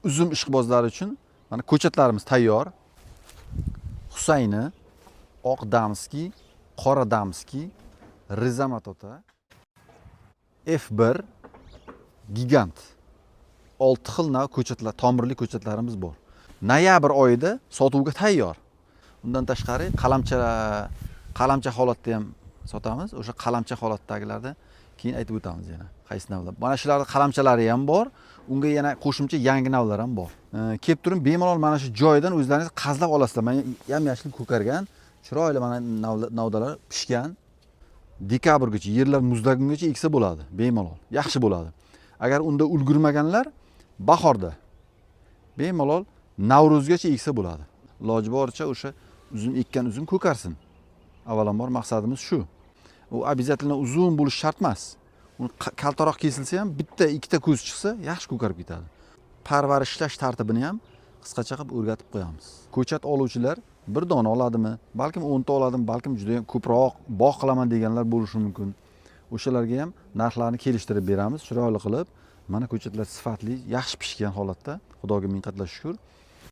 uzum ishqibozlari uchun mana ko'chatlarimiz tayyor. Husayni, oq damskiy, qora damskiy, Rizamatota, F1, Gigant. 6 xil nav ko'chatlar, tomirli ko'chatlarimiz bor. Noyabr oyida sotuvga tayyor. Undan tashqari qalamcha holatda ham sotamiz. O'sha qalamcha holatdagilarda keyin aytib o'tamiz yana. Qaysi navlar. Mana shularning qalamchalari ham bor. Unga yana qo'shimcha yangi navlar ham bor. Kelib turib bemalol mana shu joydan o'zlaringiz qazlab olasizlar. Mana yam-yashil ko'kargan, chiroyli mana navdalar pishgan. Dekabrgacha, yerlar muzlagungacha eksa bo'ladi, bemalol. Yaxshi bo'ladi. Agar unda ulgurmaganlar bahorda bemalol Navro'zgacha eksa bo'ladi. Iloji boricha o'sha uzum ekkan uzum ko'karsin. Avvalambor maqsadimiz shu. U обязательно uzun bo'lish shart emas. Uni kaltaroq kesilsa ham bitta, ikkita ko'z chiqsa, yaxshi ko'karib ketadi. Parvarishlash tartibini ham qisqacha qilib o'rgatib qo'yamiz. Ko'chat oluvchilar bir dona oladimi, balkim 10 ta oladimi, balkim juda ham ko'proq bog' qilaman deganlar bo'lishi mumkin. O'shalarga ham narxlarni kelishtirib beramiz, chiroyli qilib. Mana ko'chatlar sifatli, yaxshi pishgan holatda. Xudoga ming qatla shukr.